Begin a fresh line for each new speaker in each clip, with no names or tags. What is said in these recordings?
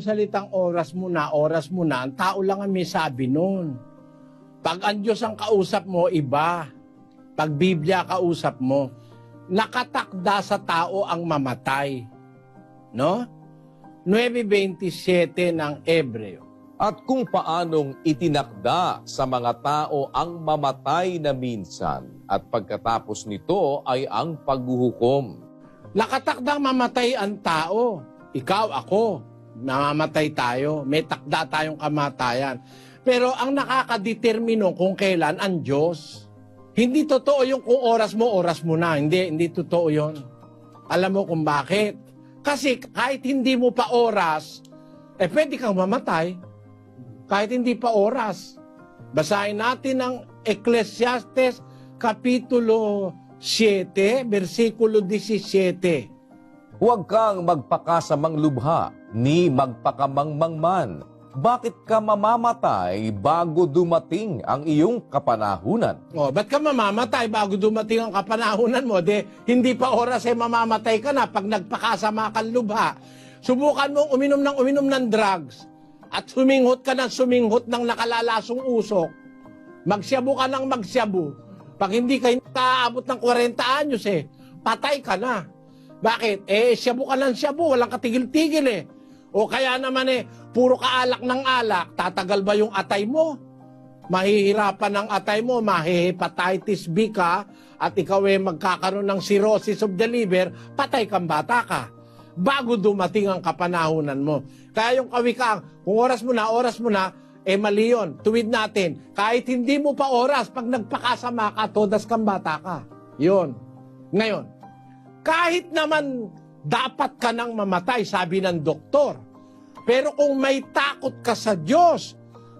Salitang oras mo na, ang tao lang ang may sabi nun. Pag ang Diyos ang kausap mo, iba. Pag Biblia kausap mo, nakatakda sa tao ang mamatay. No? 9:27 ng Hebreo.
At kung paanong itinakda sa mga tao ang mamatay na minsan at pagkatapos nito ay ang paghuhukom.
Nakatakdang mamatay ang tao. Ikaw, ako, namamatay tayo. May takda tayong kamatayan. Pero ang nakakadetermino kung kailan ang Diyos. Hindi totoo yung kung oras mo na. Hindi totoo yon. Alam mo kung bakit? Kasi kahit hindi mo pa oras, pwede kang mamatay. Kahit hindi pa oras. Basahin natin ang Ecclesiastes Kapitulo 7, versikulo 17.
Huwag kang magpakasamang lubha, ni magpakamangmangman. Bakit ka mamamatay bago dumating ang iyong kapanahunan?
Ba't ka mamamatay bago dumating ang kapanahunan mo? Hindi pa oras mamamatay ka na pag nagpakasama kang lubha. Subukan mong uminom ng drugs at suminghot ka ng nakalalasong usok. Magsyabu ka ng magsyabu. Pag hindi ka aabot ng 40 anyos patay ka na. Bakit? Syabu ka ng syabu, walang katigil-tigil O kaya naman puro ka alak ng alak, tatagal ba yung atay mo? Mahihirapan ang atay mo, mahihepatitis B ka, at ikaw magkakaroon ng cirrhosis of the liver, patay kang bata ka. Bago dumating ang kapanahunan mo. Kaya yung kawikang, kung oras mo na, mali yun. Tuwid natin. Kahit hindi mo pa oras, pag nagpakasama ka, todas kang bata ka. Yun. Ngayon, kahit naman dapat ka nang mamatay, sabi ng doktor. Pero kung may takot ka sa Diyos,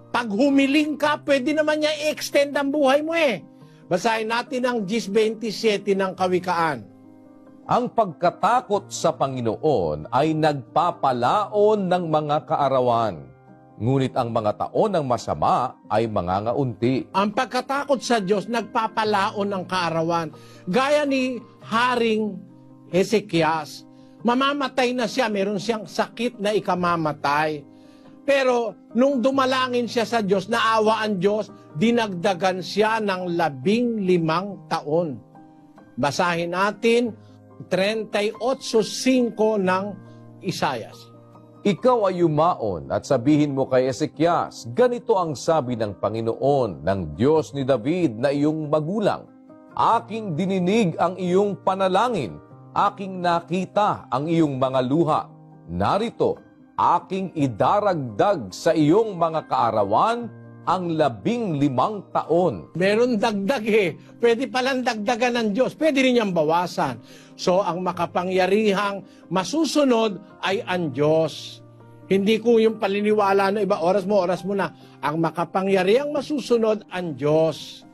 pag humiling ka, pwede naman niya i-extend ang buhay mo Basahin natin ang 10:27 ng Kawikaan.
Ang pagkatakot sa Panginoon ay nagpapalaon ng mga kaarawan. Ngunit ang mga taon ng masama ay mangangaunti.
Ang pagkatakot sa Diyos, nagpapalaon ng kaarawan. Gaya ni Haring Hezekias, mamamatay na siya, meron siyang sakit na ikamamatay. Pero nung dumalangin siya sa Diyos, naawa ang Diyos, dinagdagan siya ng 15 taon. Basahin natin 38:5 ng Isaias.
Ikaw ay yumaon at sabihin mo kay Ezekias, ganito ang sabi ng Panginoon, ng Diyos ni David na iyong magulang. Aking dininig ang iyong panalangin, aking nakita ang iyong mga luha. Narito, aking idaragdag sa iyong mga kaarawan ang 15 taon.
Meron dagdag Pwede palang dagdagan ng Diyos. Pwede rin niyang bawasan. So, ang makapangyarihang masusunod ay ang Diyos. Hindi ko yung paliniwala na iba, oras mo na. Ang makapangyarihang masusunod, ang Diyos.